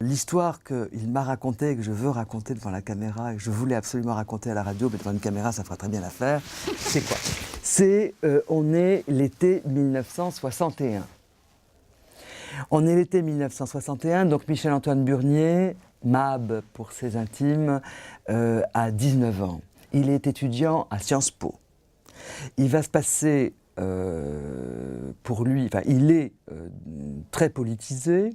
L'histoire qu'il m'a racontée, que je veux raconter devant la caméra, et que je voulais absolument raconter à la radio, mais devant une caméra, ça fera très bien l'affaire, c'est quoi? C'est, on est l'été 1961. On est l'été 1961, donc Michel-Antoine Burnier, Mab pour ses intimes, a 19 ans. Il est étudiant à Sciences Po. Il va se passer, pour lui, enfin, il est très politisé,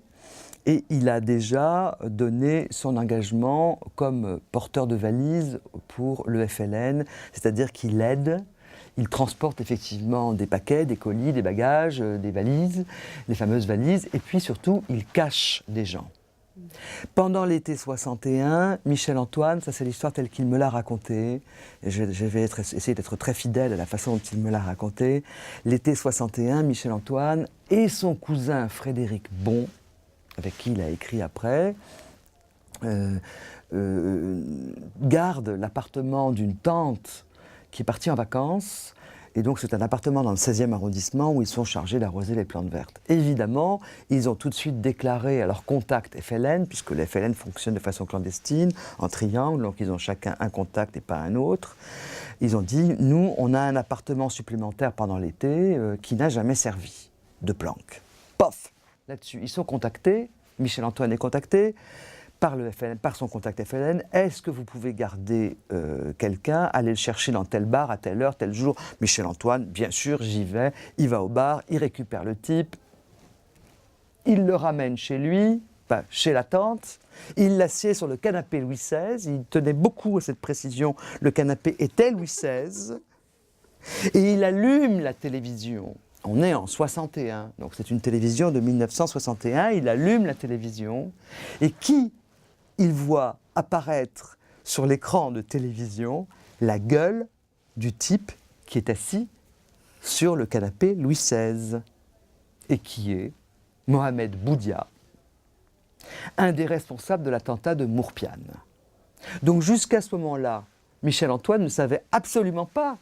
et il a déjà donné son engagement comme porteur de valise pour le FLN, c'est-à-dire qu'il aide, il transporte effectivement des paquets, des colis, des bagages, des valises, les fameuses valises, et puis surtout, il cache des gens. Pendant l'été 61, Michel-Antoine, ça c'est l'histoire telle qu'il me l'a racontée, et je vais essayer d'être très fidèle à la façon dont il me l'a racontée. L'été 61, Michel-Antoine et son cousin Frédéric Bon, avec qui il a écrit après, garde l'appartement d'une tante qui est partie en vacances. Et donc c'est un appartement dans le 16e arrondissement où ils sont chargés d'arroser les plantes vertes. Évidemment, ils ont tout de suite déclaré à leur contact FLN, puisque le FLN fonctionne de façon clandestine, en triangle, donc ils ont chacun un contact et pas un autre. Ils ont dit, nous, on a un appartement supplémentaire pendant l'été qui n'a jamais servi de planque. Pof! Là-dessus, ils sont contactés, Michel-Antoine est contacté par le FLN, par son contact FLN. Est-ce que vous pouvez garder quelqu'un, aller le chercher dans tel bar, à telle heure, tel jour? Michel-Antoine, bien sûr, j'y vais. Il va au bar, il récupère le type, il le ramène chez lui, enfin, chez la tante. Il l'assied sur le canapé Louis XVI. Il tenait beaucoup à cette précision. Le canapé était Louis XVI. Et il allume la télévision. On est en 61, donc c'est une télévision de 1961, il allume la télévision, et qui il voit apparaître sur l'écran de télévision? La gueule du type qui est assis sur le canapé Louis XVI, et qui est Mohamed Boudia, un des responsables de l'attentat de Mourpiane. Donc jusqu'à ce moment-là, Michel-Antoine ne savait absolument pas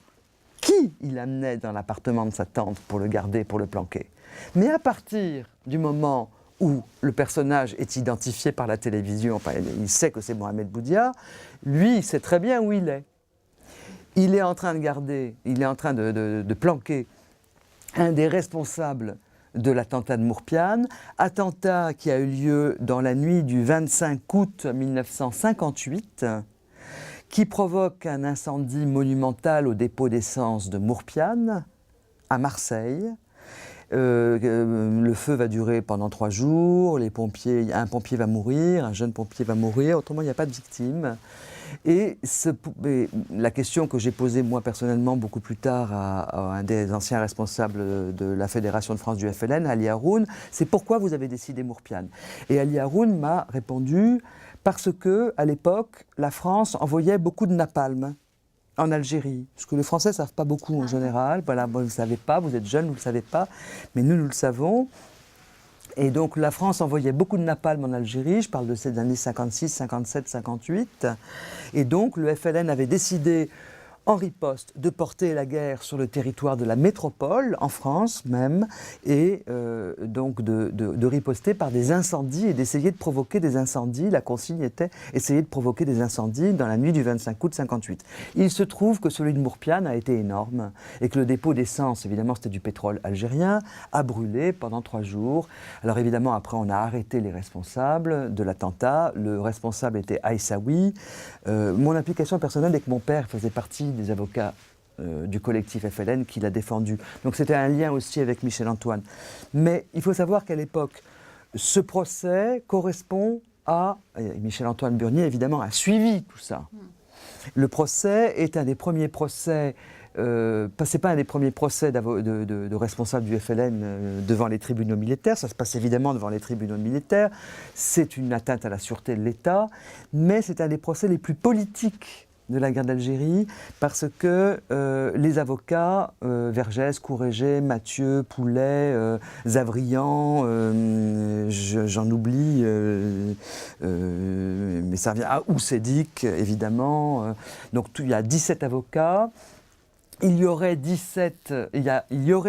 qui il amenait dans l'appartement de sa tante pour le garder, pour le planquer. Mais à partir du moment où le personnage est identifié par la télévision, enfin, il sait que c'est Mohamed Boudia, lui, il sait très bien où il est. Il est en train de garder, il est en train de planquer un des responsables de l'attentat de Mourpiane, attentat qui a eu lieu dans la nuit du 25 août 1958, qui provoque un incendie monumental au dépôt d'essence de Mourpiane, à Marseille. Le feu va durer pendant 3 jours, un pompier va mourir, un jeune pompier va mourir, autrement il n'y a pas de victime. Et la question que j'ai posée moi personnellement beaucoup plus tard à un des anciens responsables de la Fédération de France du FLN, Ali Haroun, c'est pourquoi vous avez décidé Mourpiane? Et Ali Haroun m'a répondu, parce que à l'époque, la France envoyait beaucoup de napalm en Algérie. Parce que les Français ne savent pas beaucoup en général. Voilà, vous ne le savez pas, vous êtes jeunes, vous ne le savez pas. Mais nous le savons. Et donc la France envoyait beaucoup de napalm en Algérie. Je parle de ces années 56, 57, 58. Et donc le FLN avait décidé, en riposte, de porter la guerre sur le territoire de la métropole, en France même, et donc de riposter par des incendies et d'essayer de provoquer des incendies. La consigne était essayer de provoquer des incendies dans la nuit du 25 août 58. Il se trouve que celui de Mourpiane a été énorme et que le dépôt d'essence, évidemment c'était du pétrole algérien, a brûlé pendant 3 jours. Alors évidemment après on a arrêté les responsables de l'attentat. Le responsable était Aïssaoui. Mon implication personnelle est que mon père faisait partie des avocats du collectif FLN qui l'a défendu. Donc c'était un lien aussi avec Michel-Antoine. Mais il faut savoir qu'à l'époque, ce procès correspond à... Michel-Antoine Burnier, évidemment, a suivi tout ça. Le procès est un des premiers procès... c'est pas un des premiers procès de responsables du FLN devant les tribunaux militaires. Ça se passe évidemment devant les tribunaux militaires. C'est une atteinte à la sûreté de l'État. Mais c'est un des procès les plus politiques de la guerre d'Algérie, parce que les avocats, Vergès, Courrégé, Mathieu, Poulet, Zavrian, j'en oublie, mais ça revient à Oussédic, évidemment. Donc il y a 17 avocats. Il y aurait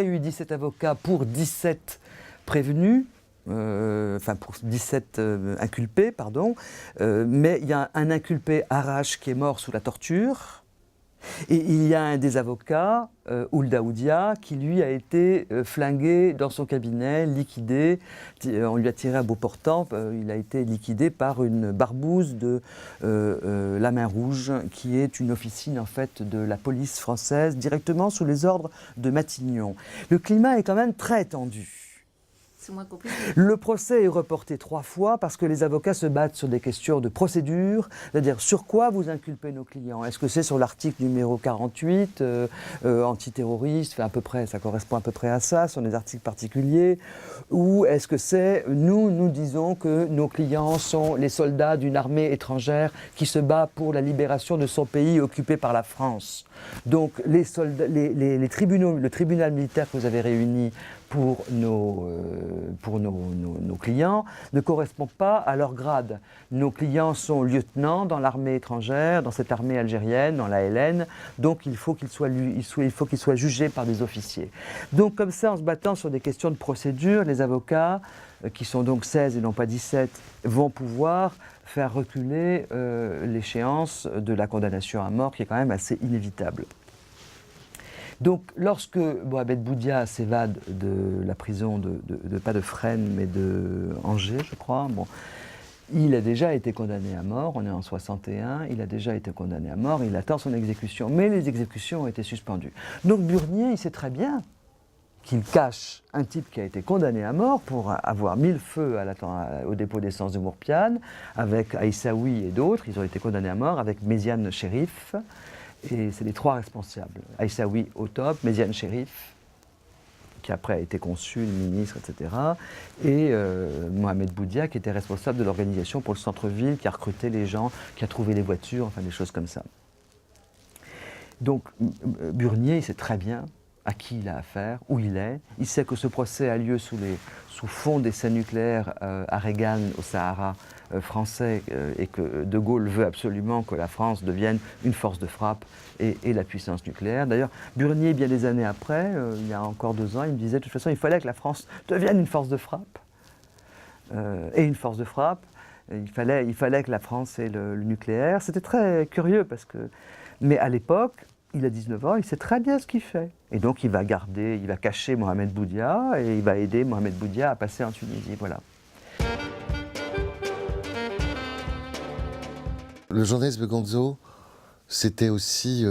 eu 17 avocats pour 17 prévenus. Enfin pour 17 inculpés, pardon, mais il y a un inculpé Arash qui est mort sous la torture, et il y a un des avocats, Ould Daoudia, qui lui a été flingué dans son cabinet, liquidé, on lui a tiré à bout portant, il a été liquidé par une barbouze de la Main Rouge, qui est une officine en fait de la police française, directement sous les ordres de Matignon. Le climat est quand même très tendu. C'est moins compliqué. Le procès est reporté 3 fois parce que les avocats se battent sur des questions de procédure, c'est-à-dire sur quoi vous inculpez nos clients. Est-ce que c'est sur l'article numéro 48, antiterroriste, à peu près, ça correspond à peu près à ça, sur des articles particuliers, ou est-ce que c'est, nous disons que nos clients sont les soldats d'une armée étrangère qui se bat pour la libération de son pays occupé par la France. Donc les tribunaux, le tribunal militaire que vous avez réuni pour nos clients ne correspond pas à leur grade. Nos clients sont lieutenants dans l'armée étrangère, dans cette armée algérienne, dans la LN, donc il faut qu'ils soient jugés par des officiers. Donc comme ça, en se battant sur des questions de procédure, les avocats, qui sont donc 16 et non pas 17, vont pouvoir faire reculer l'échéance de la condamnation à mort, qui est quand même assez inévitable. Donc, lorsque Mohamed Boudia s'évade de la prison pas de Fresnes, mais de Angers, je crois, il a déjà été condamné à mort, on est en 61, il a déjà été condamné à mort, il attend son exécution, mais les exécutions ont été suspendues. Donc Burnier, il sait très bien qu'il cache un type qui a été condamné à mort pour avoir mis le feu au dépôt d'essence de Mourpiane, avec Aïssaoui et d'autres, ils ont été condamnés à mort, avec Méziane Chérif. Et c'est les 3 responsables. Aïssaoui au top, Méziane Chérif, qui après a été consul, ministre, etc. Et Mohamed Boudia, qui était responsable de l'organisation pour le centre-ville, qui a recruté les gens, qui a trouvé les voitures, enfin des choses comme ça. Donc Burnier, il sait très bien à qui il a affaire, où il est. Il sait que ce procès a lieu sous fond d'essais nucléaires à Reagan, au Sahara français, et que De Gaulle veut absolument que la France devienne une force de frappe et la puissance nucléaire. D'ailleurs, Burnier, bien des années après, il y a encore 2 ans, il me disait de toute façon, il fallait que la France devienne une force de frappe. Et une force de frappe, il fallait que la France ait le nucléaire. C'était très curieux parce que... Mais à l'époque, il a 19 ans, il sait très bien ce qu'il fait. Et donc il va cacher Mohamed Boudia et il va aider Mohamed Boudia à passer en Tunisie. Voilà. Le journaliste de Gonzo, c'était aussi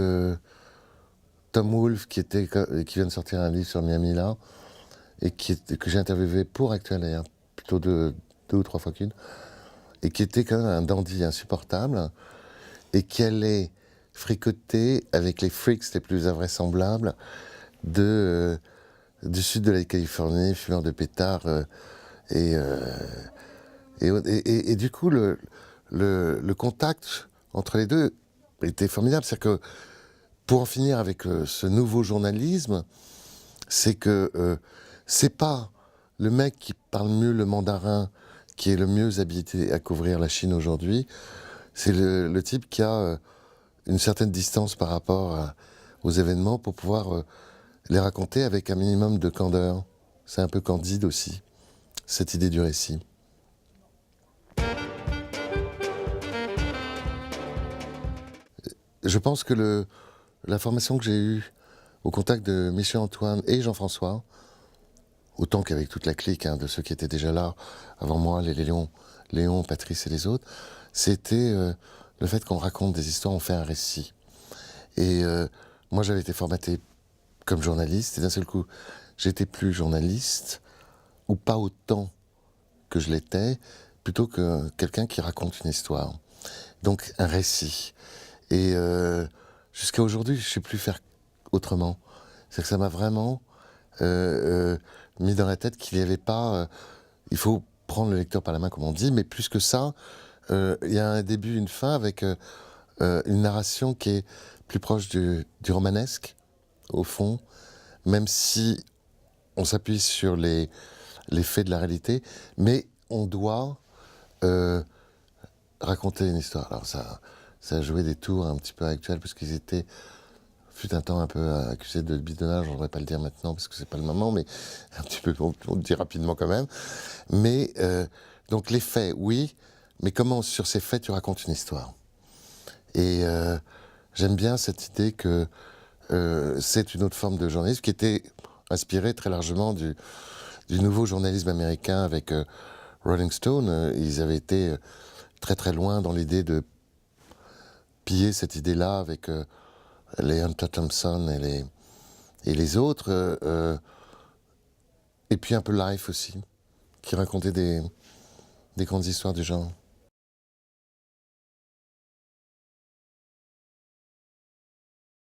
Tom Wolfe qui vient de sortir un livre sur Miami là, et que j'ai interviewé pour Actuel d'ailleurs, plutôt 2 ou 3 fois qu'une, et qui était quand même un dandy insupportable, et qui allait fricoter avec les freaks les plus invraisemblables du sud de la Californie, fumeurs de pétards, et du coup le contact entre les deux était formidable. C'est-à-dire que pour en finir avec ce nouveau journalisme, c'est que c'est pas le mec qui parle mieux le mandarin qui est le mieux habilité à couvrir la Chine aujourd'hui, c'est le type qui a une certaine distance par rapport aux événements pour pouvoir les raconter avec un minimum de candeur. C'est un peu candide aussi, cette idée du récit. Je pense que la formation que j'ai eue au contact de Michel-Antoine et Jean-François, autant qu'avec toute la clique de ceux qui étaient déjà là avant moi, les Léon, Patrice et les autres, c'était le fait qu'on raconte des histoires, on fait un récit. Et moi, j'avais été formaté comme journaliste, et d'un seul coup, j'étais plus journaliste, ou pas autant que je l'étais, plutôt que quelqu'un qui raconte une histoire. Donc, un récit. Et jusqu'à aujourd'hui, je ne sais plus faire autrement. C'est que ça m'a vraiment mis dans la tête qu'il n'y avait pas... il faut prendre le lecteur par la main, comme on dit, mais plus que ça, il y a un début, une fin avec une narration qui est plus proche du romanesque, au fond, même si on s'appuie sur les faits de la réalité, mais on doit raconter une histoire. Alors ça a joué des tours un petit peu actuels, parce qu'ils étaient, fut un temps, un peu accusés de bidonnage. Je ne voudrais pas le dire maintenant, parce que c'est pas le moment, mais un petit peu, on le dit rapidement quand même. Mais, donc les faits, oui, mais comment sur ces faits tu racontes une histoire? Et j'aime bien cette idée que c'est une autre forme de journalisme qui était inspirée très largement du nouveau journalisme américain avec Rolling Stone. Ils avaient été très très loin dans l'idée de piller cette idée-là avec les Hunter Thompson et les autres. Et puis un peu Life aussi, qui racontait des grandes histoires du genre.